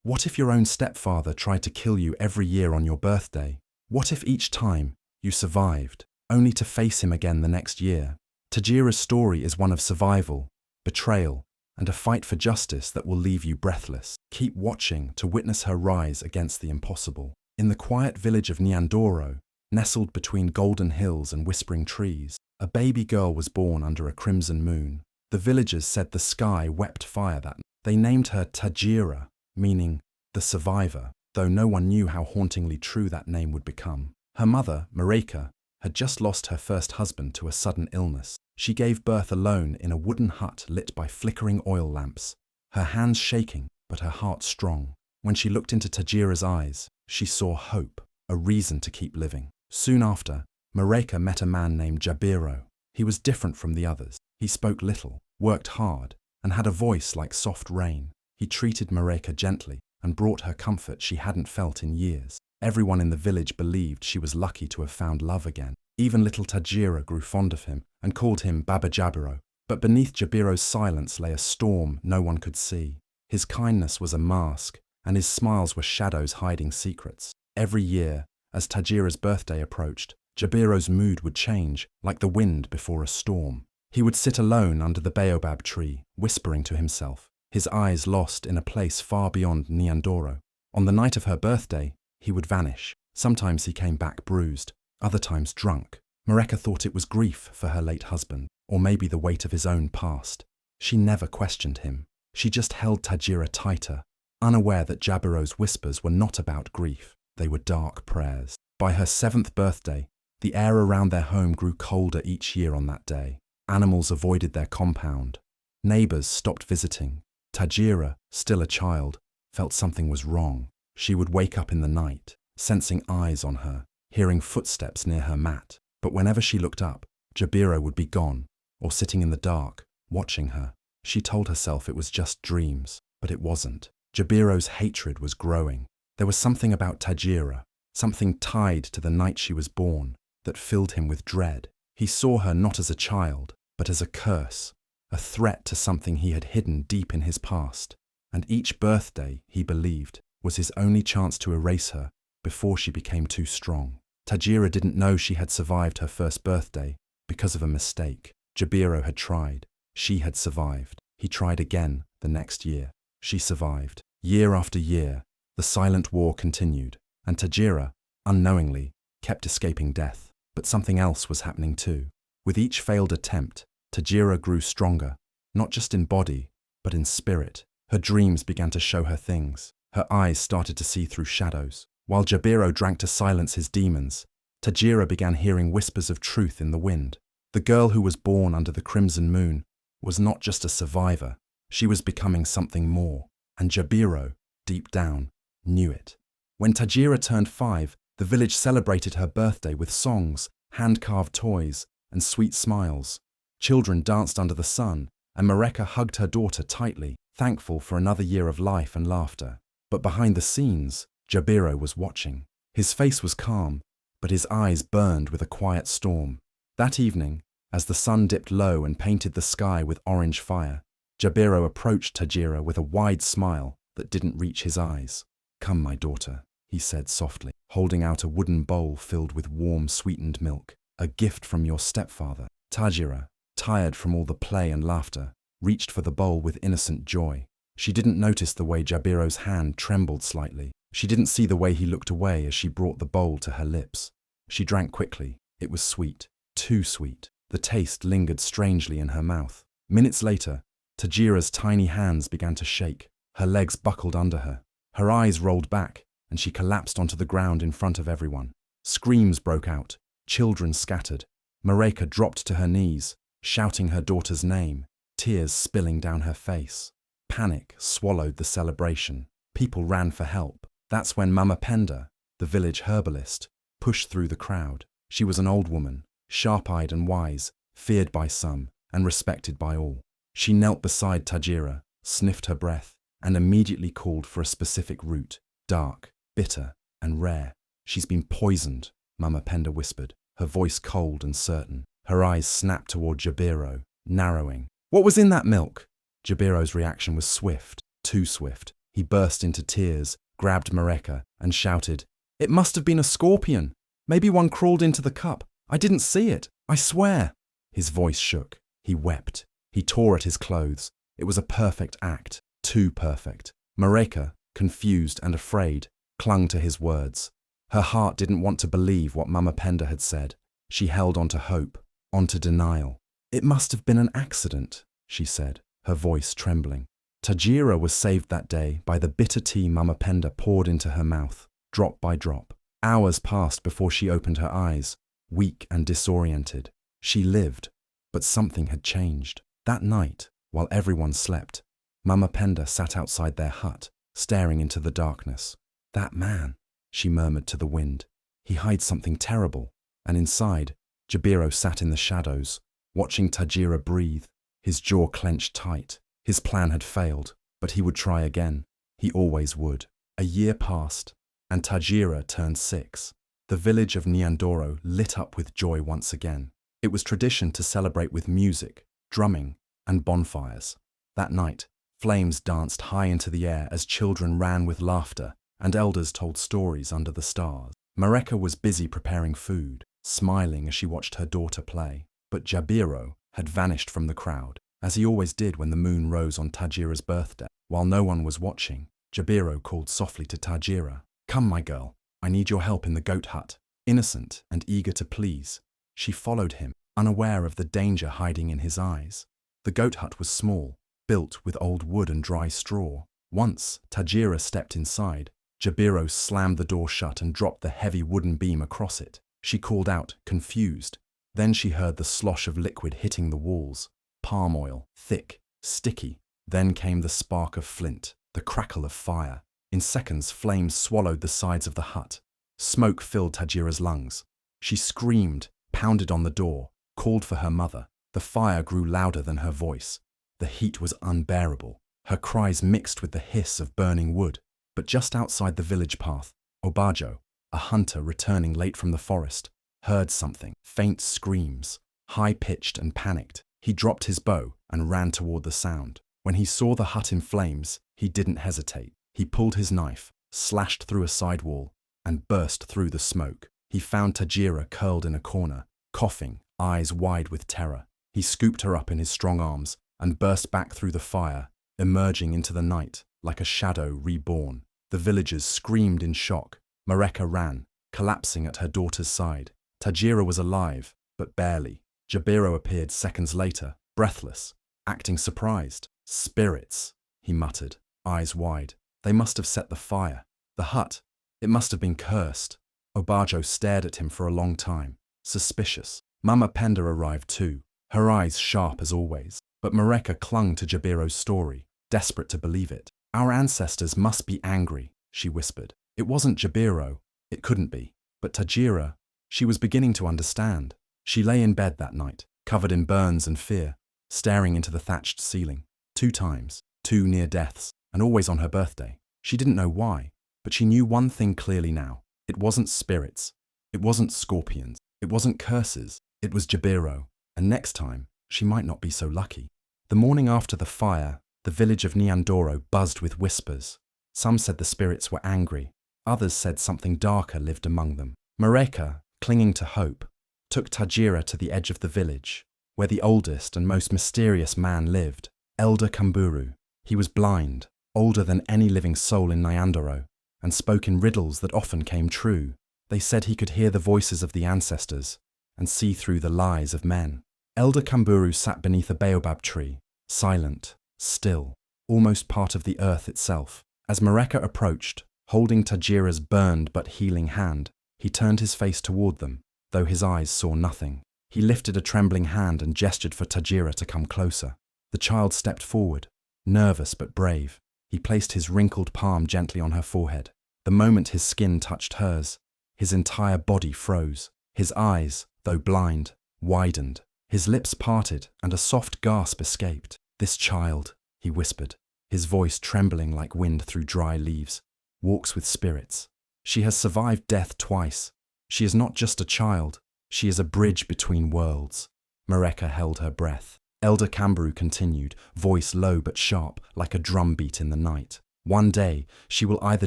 What if your own stepfather tried to kill you every year on your birthday? What if each time you survived, only to face him again the next year? Tajira's story is one of survival, betrayal, and a fight for justice that will leave you breathless. Keep watching to witness her rise against the impossible. In the quiet village of Nyandoro, nestled between golden hills and whispering trees, a baby girl was born under a crimson moon. The villagers said the sky wept fire that night. They named her Tajira, meaning the survivor, though no one knew how hauntingly true that name would become. Her mother, Mareka, had just lost her first husband to a sudden illness. She gave birth alone in a wooden hut lit by flickering oil lamps, her hands shaking but her heart strong. When she looked into Tajira's eyes, she saw hope, a reason to keep living. Soon after, Mareka met a man named Jabiro. He was different from the others. He spoke little, worked hard, and had a voice like soft rain. He treated Mareka gently and brought her comfort she hadn't felt in years. Everyone in the village believed she was lucky to have found love again. Even little Tajira grew fond of him and called him Baba Jabiro. But beneath Jabiro's silence lay a storm no one could see. His kindness was a mask, and his smiles were shadows hiding secrets. Every year, as Tajira's birthday approached, Jabiro's mood would change, like the wind before a storm. He would sit alone under the baobab tree, whispering to himself, his eyes lost in a place far beyond Nyandoro. On the night of her birthday, he would vanish. Sometimes he came back bruised, other times drunk. Mareka thought it was grief for her late husband, or maybe the weight of his own past. She never questioned him. She just held Tajira tighter, unaware that Jabiro's whispers were not about grief. They were dark prayers. By her 7th birthday, the air around their home grew colder each year on that day. Animals avoided their compound. Neighbors stopped visiting. Tajira, still a child, felt something was wrong. She would wake up in the night, sensing eyes on her, hearing footsteps near her mat. But whenever she looked up, Jabiro would be gone, or sitting in the dark, watching her. She told herself it was just dreams, but it wasn't. Jabiro's hatred was growing. There was something about Tajira, something tied to the night she was born, that filled him with dread. He saw her not as a child, but as a curse, a threat to something he had hidden deep in his past. And each birthday, he believed, was his only chance to erase her before she became too strong. Tajira didn't know she had survived her first birthday because of a mistake. Jabiro had tried. She had survived. He tried again the next year. She survived. Year after year, the silent war continued, and Tajira, unknowingly, kept escaping death. But something else was happening too. With each failed attempt, Tajira grew stronger, not just in body, but in spirit. Her dreams began to show her things. Her eyes started to see through shadows. While Jabiro drank to silence his demons, Tajira began hearing whispers of truth in the wind. The girl who was born under the crimson moon was not just a survivor. She was becoming something more, and Jabiro, deep down, knew it. When Tajira turned 5, the village celebrated her birthday with songs, hand-carved toys, and sweet smiles. Children danced under the sun, and Mareka hugged her daughter tightly, thankful for another year of life and laughter. But behind the scenes, Jabiro was watching. His face was calm, but his eyes burned with a quiet storm. That evening, as the sun dipped low and painted the sky with orange fire, Jabiro approached Tajira with a wide smile that didn't reach his eyes. "Come, my daughter," he said softly, holding out a wooden bowl filled with warm, sweetened milk, "a gift from your stepfather." Tajira, tired from all the play and laughter, reached for the bowl with innocent joy. She didn't notice the way Jabiro's hand trembled slightly. She didn't see the way he looked away as she brought the bowl to her lips. She drank quickly. It was sweet, too sweet. The taste lingered strangely in her mouth. Minutes later, Tajira's tiny hands began to shake. Her legs buckled under her. Her eyes rolled back, and she collapsed onto the ground in front of everyone. Screams broke out. Children scattered. Mareka dropped to her knees, shouting her daughter's name, tears spilling down her face. Panic swallowed the celebration. People ran for help. That's when Mama Penda, the village herbalist, pushed through the crowd. She was an old woman, sharp-eyed and wise, feared by some and respected by all. She knelt beside Tajira, sniffed her breath, and immediately called for a specific root, dark, bitter, and rare. "She's been poisoned," Mama Penda whispered, her voice cold and certain. Her eyes snapped toward Jabiro, narrowing. "What was in that milk?" Jabiro's reaction was swift, too swift. He burst into tears, grabbed Mareka, and shouted, "It must have been a scorpion! Maybe one crawled into the cup. I didn't see it, I swear!" His voice shook. He wept. He tore at his clothes. It was a perfect act, too perfect. Mareka, confused and afraid, clung to his words. Her heart didn't want to believe what Mama Penda had said. She held on to hope, on to denial. "It must have been an accident," she said, her voice trembling. Tajira was saved that day by the bitter tea Mama Penda poured into her mouth, drop by drop. Hours passed before she opened her eyes, weak and disoriented. She lived, but something had changed. That night, while everyone slept, Mama Penda sat outside their hut, staring into the darkness. "That man," she murmured to the wind. "He hides something terrible." And inside, Jabiro sat in the shadows, watching Tajira breathe, his jaw clenched tight. His plan had failed, but he would try again. He always would. A year passed, and Tajira turned 6. The village of Nyandoro lit up with joy once again. It was tradition to celebrate with music, drumming, and bonfires. That night, flames danced high into the air as children ran with laughter, and elders told stories under the stars. Mareka was busy preparing food, smiling as she watched her daughter play. But Jabiro had vanished from the crowd, as he always did when the moon rose on Tajira's birthday. While no one was watching, Jabiro called softly to Tajira. "Come, my girl, I need your help in the goat hut." Innocent and eager to please, she followed him, unaware of the danger hiding in his eyes. The goat hut was small, built with old wood and dry straw. Once Tajira stepped inside, Jabiro slammed the door shut and dropped the heavy wooden beam across it. She called out, confused. Then she heard the slosh of liquid hitting the walls. Palm oil, thick, sticky. Then came the spark of flint, the crackle of fire. In seconds, flames swallowed the sides of the hut. Smoke filled Tajira's lungs. She screamed, pounded on the door, called for her mother. The fire grew louder than her voice. The heat was unbearable. Her cries mixed with the hiss of burning wood. But just outside the village path, Obajo, a hunter returning late from the forest, heard something, faint screams, high-pitched and panicked. He dropped his bow and ran toward the sound. When he saw the hut in flames, he didn't hesitate. He pulled his knife, slashed through a side wall, and burst through the smoke. He found Tajira curled in a corner, coughing, eyes wide with terror. He scooped her up in his strong arms and burst back through the fire, emerging into the night like a shadow reborn. The villagers screamed in shock. Mareka ran, collapsing at her daughter's side. Tajira was alive, but barely. Jabiro appeared seconds later, breathless, acting surprised. "Spirits," he muttered, eyes wide. "They must have set the fire. The hut, it must have been cursed." Obajo stared at him for a long time, suspicious. Mama Penda arrived too, her eyes sharp as always. But Mareka clung to Jabiro's story, desperate to believe it. "Our ancestors must be angry," she whispered. It wasn't Jabiro. It couldn't be. But Tajira, she was beginning to understand. She lay in bed that night, covered in burns and fear, staring into the thatched ceiling. 2 times, 2 near deaths, and always on her birthday. She didn't know why, but she knew one thing clearly now. It wasn't spirits. It wasn't scorpions. It wasn't curses. It was Jabiro. And next time, she might not be so lucky. The morning after the fire, the village of Nyandoro buzzed with whispers. Some said the spirits were angry. Others said something darker lived among them. Mareka, clinging to hope, took Tajira to the edge of the village, where the oldest and most mysterious man lived, Elder Kamburu. He was blind, older than any living soul in Nyandoro, and spoke in riddles that often came true. They said he could hear the voices of the ancestors and see through the lies of men. Elder Kamburu sat beneath a baobab tree, silent, still, almost part of the earth itself. As Mareka approached, holding Tajira's burned but healing hand, he turned his face toward them, though his eyes saw nothing. He lifted a trembling hand and gestured for Tajira to come closer. The child stepped forward, nervous but brave. He placed his wrinkled palm gently on her forehead. The moment his skin touched hers, his entire body froze. His eyes, though blind, widened. His lips parted and a soft gasp escaped. "This child," he whispered, his voice trembling like wind through dry leaves, "walks with spirits. She has survived death twice. She is not just a child, she is a bridge between worlds." Mareka held her breath. Elder Kamburu continued, voice low but sharp, like a drum beat in the night. One day, she will either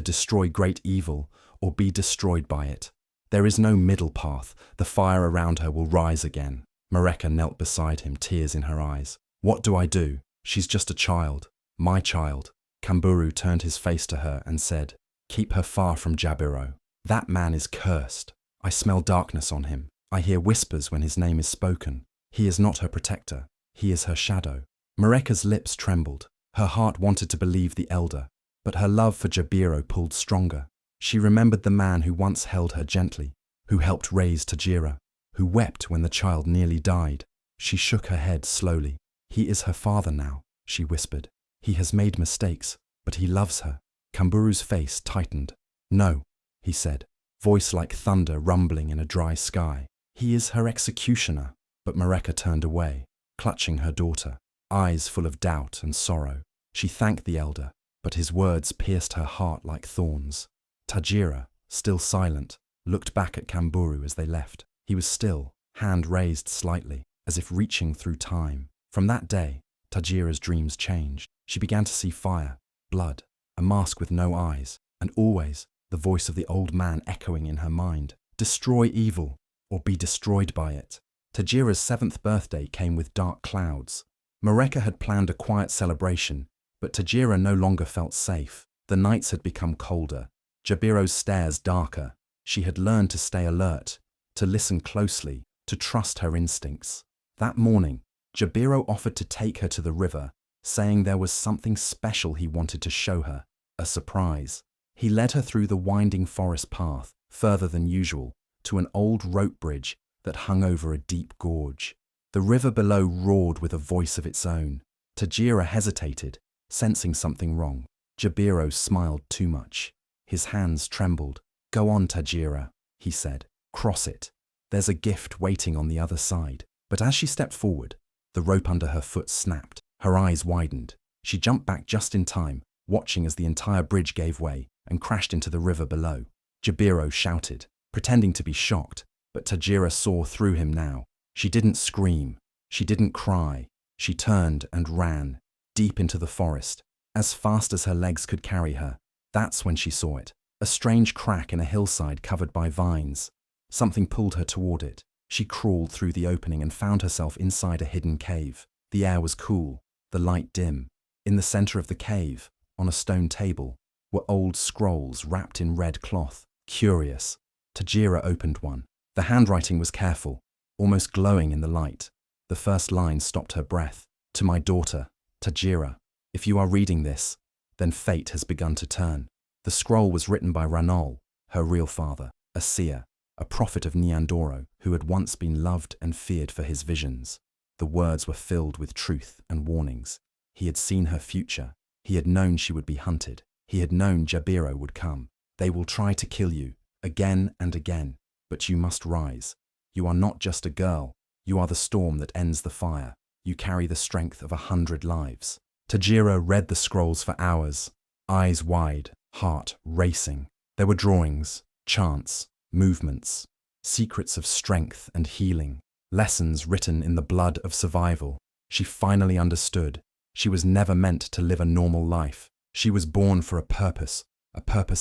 destroy great evil or be destroyed by it. There is no middle path. The fire around her will rise again. Mareka knelt beside him, tears in her eyes. What do I do? She's just a child. My child. Kamburu turned his face to her and said, Keep her far from Jabiro. That man is cursed. I smell darkness on him. I hear whispers when his name is spoken. He is not her protector. He is her shadow. Mareka's lips trembled. Her heart wanted to believe the elder, but her love for Jabiro pulled stronger. She remembered the man who once held her gently, who helped raise Tajira, who wept when the child nearly died. She shook her head slowly. He is her father now, she whispered. He has made mistakes, but he loves her. Kamburu's face tightened. No, he said, voice like thunder rumbling in a dry sky. He is her executioner. But Mareka turned away, clutching her daughter, eyes full of doubt and sorrow. She thanked the elder, but his words pierced her heart like thorns. Tajira, still silent, looked back at Kamburu as they left. He was still, hand raised slightly, as if reaching through time. From that day, Tajira's dreams changed. She began to see fire, blood, a mask with no eyes, and always the voice of the old man echoing in her mind. Destroy evil, or be destroyed by it. Tajira's 7th birthday came with dark clouds. Mareka had planned a quiet celebration, but Tajira no longer felt safe. The nights had become colder, Jabiro's stares darker. She had learned to stay alert, to listen closely, to trust her instincts. That morning, Jabiro offered to take her to the river, saying there was something special he wanted to show her, a surprise. He led her through the winding forest path, further than usual, to an old rope bridge that hung over a deep gorge. The river below roared with a voice of its own. Tajira hesitated, sensing something wrong. Jabiro smiled too much. His hands trembled. Go on, Tajira, he said. Cross it. There's a gift waiting on the other side. But as she stepped forward, the rope under her foot snapped. Her eyes widened. She jumped back just in time, watching as the entire bridge gave way and crashed into the river below. Jabiro shouted, pretending to be shocked. But Tajira saw through him now. She didn't scream. She didn't cry. She turned and ran, deep into the forest, as fast as her legs could carry her. That's when she saw it. A strange crack in a hillside covered by vines. Something pulled her toward it. She crawled through the opening and found herself inside a hidden cave. The air was cool, the light dim. In the center of the cave, on a stone table, were old scrolls wrapped in red cloth. Curious, Tajira opened one. The handwriting was careful, almost glowing in the light. The first line stopped her breath. To my daughter, Tajira, if you are reading this, then fate has begun to turn. The scroll was written by Ranol, her real father, a seer, a prophet of Nyandoro who had once been loved and feared for his visions. The words were filled with truth and warnings. He had seen her future. He had known she would be hunted. He had known Jabiro would come. They will try to kill you, again and again. But you must rise. You are not just a girl. You are the storm that ends the fire. You carry the strength of 100 lives. Tajira read the scrolls for hours, eyes wide, heart racing. There were drawings, chants, movements, secrets of strength and healing, lessons written in the blood of survival. She finally understood. She was never meant to live a normal life. She was born for a purpose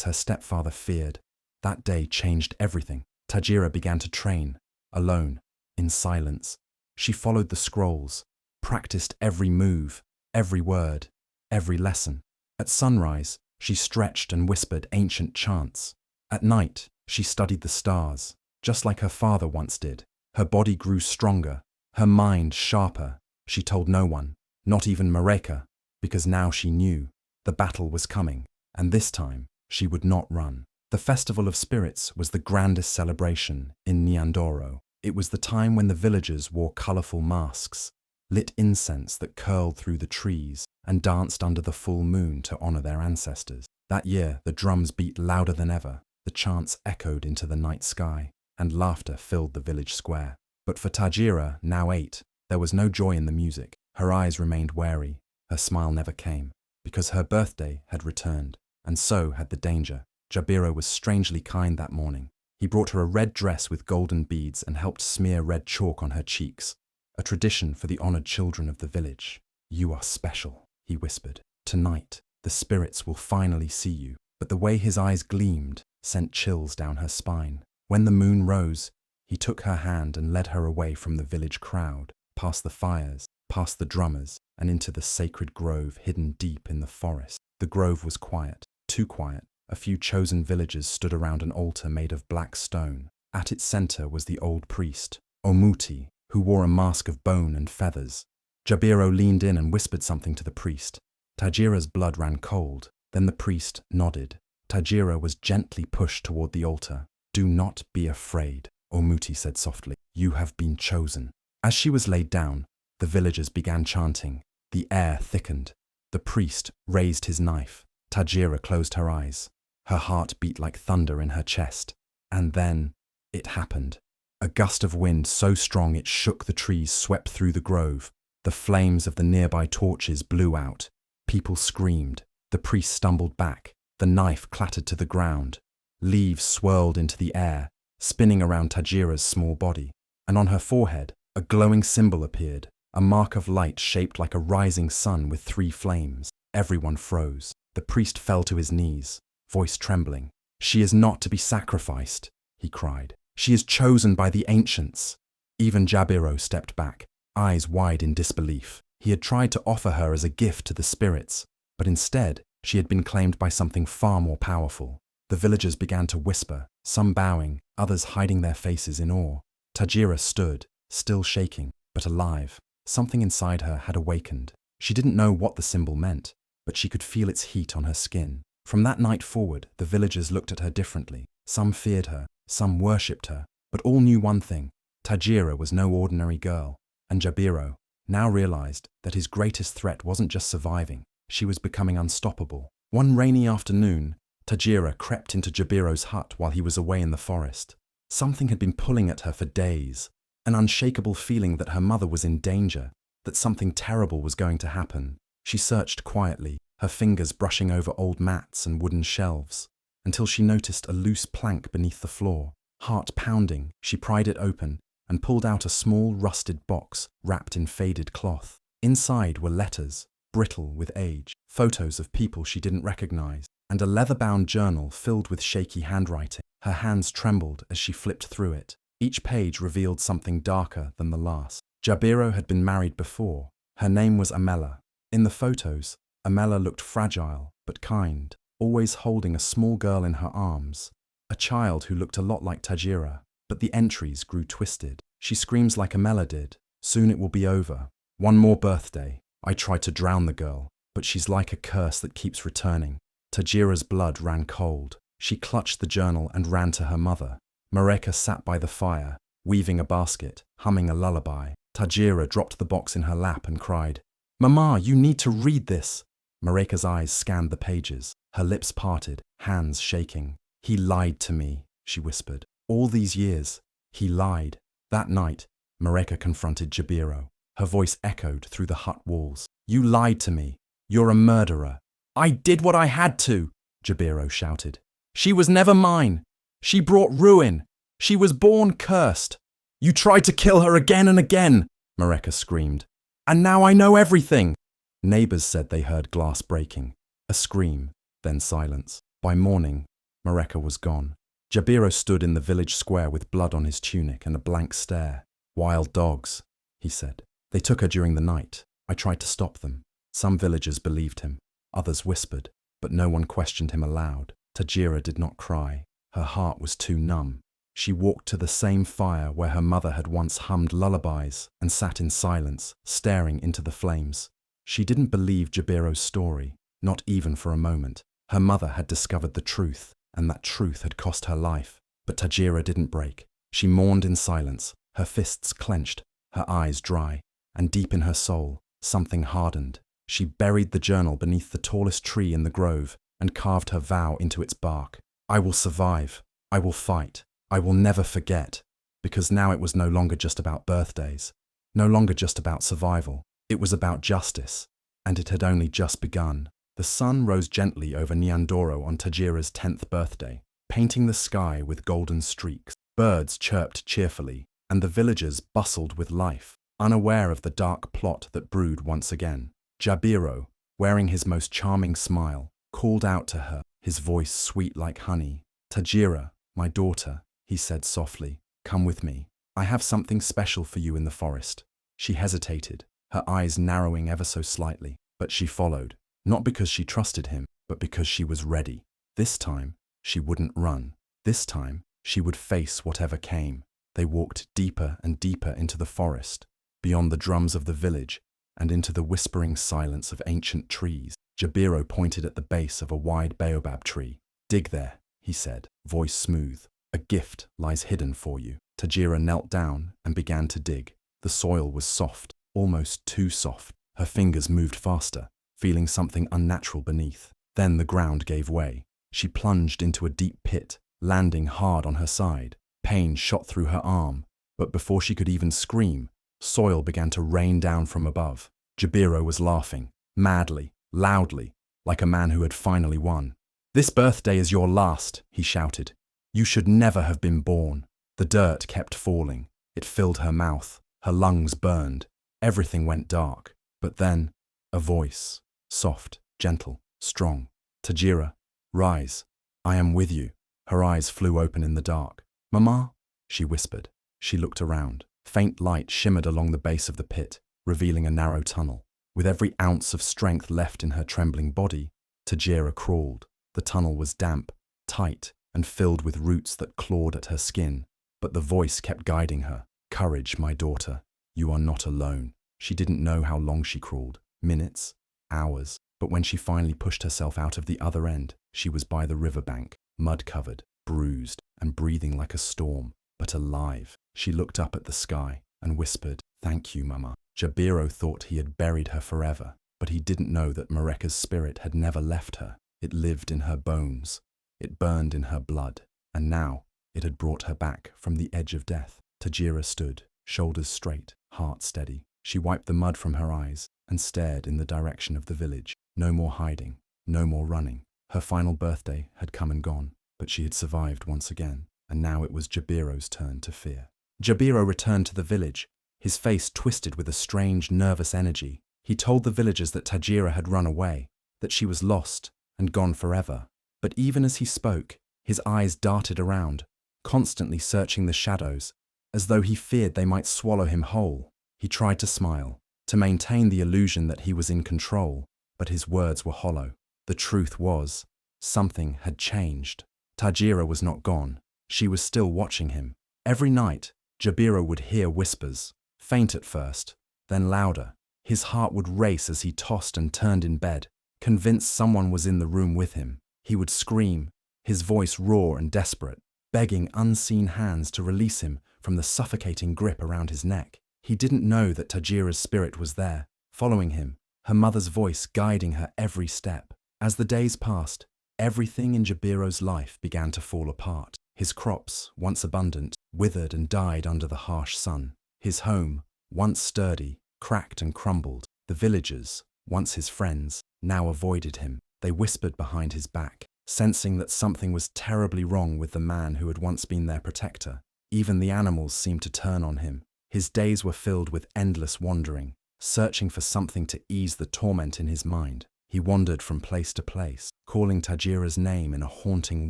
her stepfather feared. That day changed everything. Tajira began to train, alone, in silence. She followed the scrolls, practiced every move, every word, every lesson. At sunrise, she stretched and whispered ancient chants. At night, she studied the stars, just like her father once did. Her body grew stronger, her mind sharper. She told no one, not even Mareka, because now she knew the battle was coming, and this time she would not run. The Festival of Spirits was the grandest celebration in Nyandoro. It was the time when the villagers wore colourful masks, lit incense that curled through the trees, and danced under the full moon to honour their ancestors. That year, the drums beat louder than ever, the chants echoed into the night sky, and laughter filled the village square. But for Tajira, now 8, there was no joy in the music. Her eyes remained wary, her smile never came, because her birthday had returned, and so had the danger. Jabiro was strangely kind that morning. He brought her a red dress with golden beads and helped smear red chalk on her cheeks, a tradition for the honoured children of the village. You are special, he whispered. Tonight, The spirits will finally see you. But the way his eyes gleamed sent chills down her spine. When the moon rose, he took her hand and led her away from the village crowd, past the fires, past the drummers, and into the sacred grove hidden deep in the forest. The grove was quiet, too quiet. A few chosen villagers stood around an altar made of black stone. At its center was the old priest, Omuti, who wore a mask of bone and feathers. Jabiro leaned in and whispered something to the priest. Tajira's blood ran cold. Then the priest nodded. Tajira was gently pushed toward the altar. "Do not be afraid," Omuti said softly. "You have been chosen." As she was laid down, the villagers began chanting. The air thickened. The priest raised his knife. Tajira closed her eyes. Her heart beat like thunder in her chest. And then it happened. A gust of wind so strong it shook the trees swept through the grove. The flames of the nearby torches blew out. People screamed. The priest stumbled back. The knife clattered to the ground. Leaves swirled into the air, spinning around Tajira's small body. And on her forehead, a glowing symbol appeared, a mark of light shaped like a rising sun with 3 flames. Everyone froze. The priest fell to his knees, voice trembling. "She is not to be sacrificed," he cried. "She is chosen by the ancients." Even Jabiro stepped back, eyes wide in disbelief. He had tried to offer her as a gift to the spirits, but instead she had been claimed by something far more powerful. The villagers began to whisper, some bowing, others hiding their faces in awe. Tajira stood, still shaking, but alive. Something inside her had awakened. She didn't know what the symbol meant, but she could feel its heat on her skin. From that night forward, the villagers looked at her differently. Some feared her, some worshipped her, but all knew one thing: Tajira was no ordinary girl. And Jabiro now realized that his greatest threat wasn't just surviving, she was becoming unstoppable. One rainy afternoon, Tajira crept into Jabiro's hut while he was away in the forest. Something had been pulling at her for days, an unshakable feeling that her mother was in danger, that something terrible was going to happen. She searched quietly, her fingers brushing over old mats and wooden shelves, until she noticed a loose plank beneath the floor. Heart pounding, she pried it open and pulled out a small rusted box wrapped in faded cloth. Inside were letters, brittle with age, photos of people she didn't recognize, and a leather-bound journal filled with shaky handwriting. Her hands trembled as she flipped through it. Each page revealed something darker than the last. Jabiro had been married before. Her name was Amela. In the photos, Amela looked fragile but kind, always holding a small girl in her arms, a child who looked a lot like Tajira. But the entries grew twisted. She screams like Amela did. "Soon it will be over. One more birthday. I tried to drown the girl, but she's like a curse that keeps returning." Tajira's blood ran cold. She clutched the journal and ran to her mother. Mareka sat by the fire, weaving a basket, humming a lullaby. Tajira dropped the box in her lap and cried, "Mama, you need to read this." Mareka's eyes scanned the pages. Her lips parted, hands shaking. "He lied to me," she whispered. "All these years, he lied." That night, Mareka confronted Jabiro. Her voice echoed through the hut walls. "You lied to me. You're a murderer." "I did what I had to," Jabiro shouted. "She was never mine. She brought ruin. She was born cursed." "You tried to kill her again and again," Mareka screamed. "And now I know everything." Neighbors said they heard glass breaking. A scream, then silence. By morning, Mareka was gone. Jabiro stood in the village square with blood on his tunic and a blank stare. "Wild dogs," he said. "They took her during the night. I tried to stop them." Some villagers believed him. Others whispered, but no one questioned him aloud. Tajira did not cry. Her heart was too numb. She walked to the same fire where her mother had once hummed lullabies and sat in silence, staring into the flames. She didn't believe Jabiro's story, not even for a moment. Her mother had discovered the truth, and that truth had cost her life. But Tajira didn't break. She mourned in silence, her fists clenched, her eyes dry, and deep in her soul, something hardened. She buried the journal beneath the tallest tree in the grove and carved her vow into its bark. "I will survive. I will fight. I will never forget." Because now it was no longer just about birthdays, no longer just about survival. It was about justice, and it had only just begun. The sun rose gently over Nyandoro on Tajira's 10th birthday, painting the sky with golden streaks. Birds chirped cheerfully, and the villagers bustled with life, unaware of the dark plot that brewed once again. Jabiro, wearing his most charming smile, called out to her, his voice sweet like honey. "Tajira, my daughter," he said softly, "come with me. I have something special for you in the forest." She hesitated, her eyes narrowing ever so slightly, but she followed, not because she trusted him, but because she was ready. This time, she wouldn't run. This time, she would face whatever came. They walked deeper and deeper into the forest, beyond the drums of the village, and into the whispering silence of ancient trees. Jabiro pointed at the base of a wide baobab tree. "Dig there," he said, voice smooth. "A gift lies hidden for you." Tajira knelt down and began to dig. The soil was soft, almost too soft. Her fingers moved faster, feeling something unnatural beneath. Then the ground gave way. She plunged into a deep pit, landing hard on her side. Pain shot through her arm, but before she could even scream, soil began to rain down from above. Jabiro was laughing, madly, loudly, like a man who had finally won. "This birthday is your last," he shouted. "You should never have been born." The dirt kept falling. It filled her mouth. Her lungs burned. Everything went dark. But then, a voice, soft, gentle, strong. "Tajira, rise. I am with you." Her eyes flew open in the dark. "Mama?" she whispered. She looked around. Faint light shimmered along the base of the pit, revealing a narrow tunnel. With every ounce of strength left in her trembling body, Tajira crawled. The tunnel was damp, tight, and filled with roots that clawed at her skin. But the voice kept guiding her. "Courage, my daughter. You are not alone." She didn't know how long she crawled. Minutes, hours. But when she finally pushed herself out of the other end, she was by the riverbank, mud-covered, bruised, and breathing like a storm, but alive. She looked up at the sky and whispered, "Thank you, Mama." Jabiro thought he had buried her forever, but he didn't know that Mareka's spirit had never left her. It lived in her bones. It burned in her blood. And now, it had brought her back from the edge of death. Tajira stood, shoulders straight, heart steady. She wiped the mud from her eyes and stared in the direction of the village. No more hiding, no more running. Her final birthday had come and gone, but she had survived once again, and now it was Jabiro's turn to fear. Jabiro returned to the village, his face twisted with a strange, nervous energy. He told the villagers that Tajira had run away, that she was lost and gone forever. But even as he spoke, his eyes darted around, constantly searching the shadows, as though he feared they might swallow him whole. He tried to smile, to maintain the illusion that he was in control, but his words were hollow. The truth was, something had changed. Tajira was not gone. She was still watching him. Every night, Jabiro would hear whispers, faint at first, then louder. His heart would race as he tossed and turned in bed, convinced someone was in the room with him. He would scream, his voice raw and desperate, begging unseen hands to release him from the suffocating grip around his neck. He didn't know that Tajira's spirit was there, following him, her mother's voice guiding her every step. As the days passed, everything in Jabiro's life began to fall apart. His crops, once abundant, withered and died under the harsh sun. His home, once sturdy, cracked and crumbled. The villagers, once his friends, now avoided him. They whispered behind his back, sensing that something was terribly wrong with the man who had once been their protector. Even the animals seemed to turn on him. His days were filled with endless wandering, searching for something to ease the torment in his mind. He wandered from place to place, calling Tajira's name in a haunting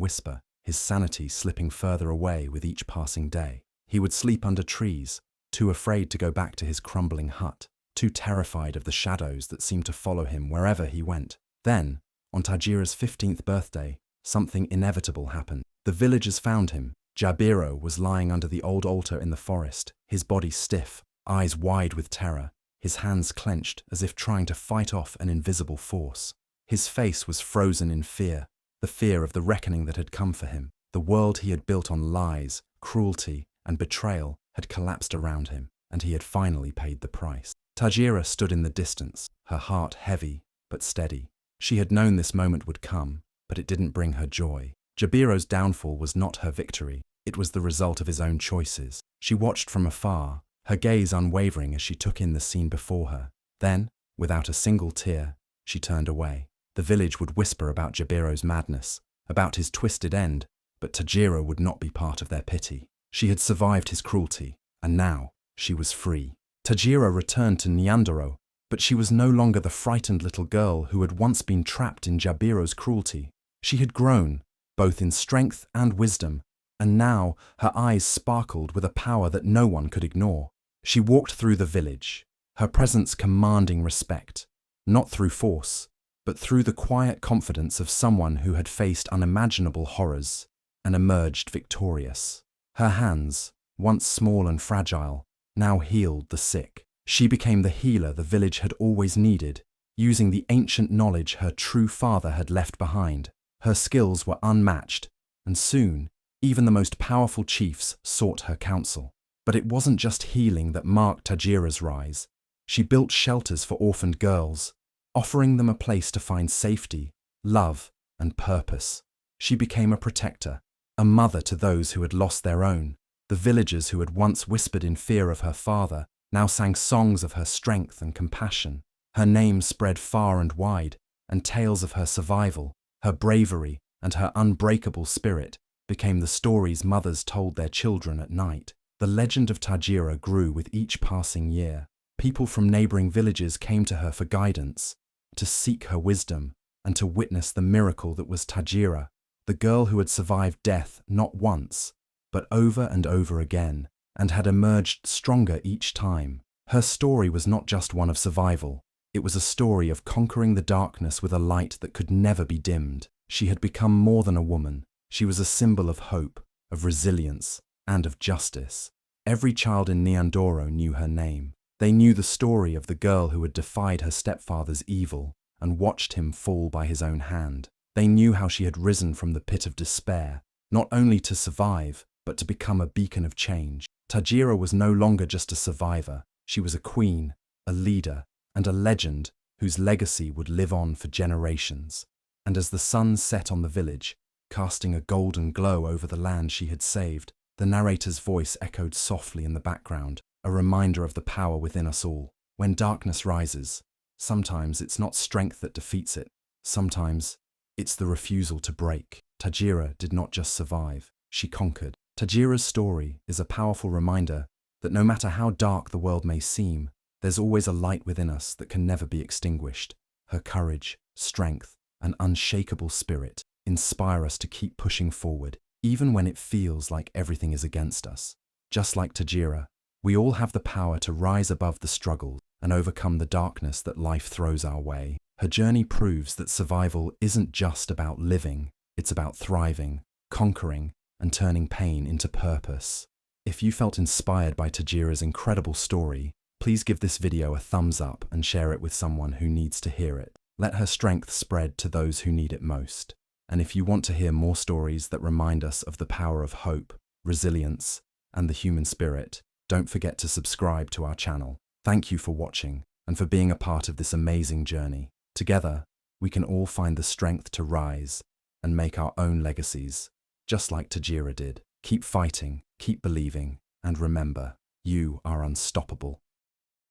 whisper, his sanity slipping further away with each passing day. He would sleep under trees, too afraid to go back to his crumbling hut, too terrified of the shadows that seemed to follow him wherever he went. Then, on Tajira's 15th birthday, something inevitable happened. The villagers found him. Jabiro was lying under the old altar in the forest, his body stiff, eyes wide with terror, his hands clenched as if trying to fight off an invisible force. His face was frozen in fear, the fear of the reckoning that had come for him. The world he had built on lies, cruelty, and betrayal had collapsed around him, and he had finally paid the price. Tajira stood in the distance, her heart heavy but steady. She had known this moment would come, but it didn't bring her joy. Jabiro's downfall was not her victory. It was the result of his own choices. She watched from afar, her gaze unwavering as she took in the scene before her. Then, without a single tear, she turned away. The village would whisper about Jabiro's madness, about his twisted end, but Tajira would not be part of their pity. She had survived his cruelty, and now she was free. Tajira returned to Nyandoro, But she was no longer the frightened little girl who had once been trapped in Jabiro's cruelty. She had grown, both in strength and wisdom, and now her eyes sparkled with a power that no one could ignore. She walked through the village, her presence commanding respect, not through force, but through the quiet confidence of someone who had faced unimaginable horrors and emerged victorious. Her hands, once small and fragile, now healed the sick. She became the healer the village had always needed, using the ancient knowledge her true father had left behind. Her skills were unmatched, and soon, even the most powerful chiefs sought her counsel. But it wasn't just healing that marked Tajira's rise. She built shelters for orphaned girls, offering them a place to find safety, love, and purpose. She became a protector, a mother to those who had lost their own. The villagers who had once whispered in fear of her father now sang songs of her strength and compassion. Her name spread far and wide, and tales of her survival, her bravery, and her unbreakable spirit became the stories mothers told their children at night. The legend of Tajira grew with each passing year. People from neighboring villages came to her for guidance, to seek her wisdom, and to witness the miracle that was Tajira, the girl who had survived death not once, but over and over again, and had emerged stronger each time. Her story was not just one of survival. It was a story of conquering the darkness with a light that could never be dimmed. She had become more than a woman. She was a symbol of hope, of resilience, and of justice. Every child in Nyandoro knew her name. They knew the story of the girl who had defied her stepfather's evil and watched him fall by his own hand. They knew how she had risen from the pit of despair, not only to survive, but to become a beacon of change. Tajira was no longer just a survivor. She was a queen, a leader, and a legend whose legacy would live on for generations. And as the sun set on the village, casting a golden glow over the land she had saved, the narrator's voice echoed softly in the background, a reminder of the power within us all. When darkness rises, sometimes it's not strength that defeats it. Sometimes it's the refusal to break. Tajira did not just survive, she conquered. Tajira's story is a powerful reminder that no matter how dark the world may seem, there's always a light within us that can never be extinguished. Her courage, strength, and unshakable spirit inspire us to keep pushing forward, even when it feels like everything is against us. Just like Tajira, we all have the power to rise above the struggles and overcome the darkness that life throws our way. Her journey proves that survival isn't just about living, it's about thriving, conquering, and turning pain into purpose. If you felt inspired by Tajira's incredible story, please give this video a thumbs up and share it with someone who needs to hear it. Let her strength spread to those who need it most. And if you want to hear more stories that remind us of the power of hope, resilience, and the human spirit, don't forget to subscribe to our channel. Thank you for watching and for being a part of this amazing journey. Together, we can all find the strength to rise and make our own legacies, just like Tajira did. Keep fighting, keep believing, and remember, you are unstoppable.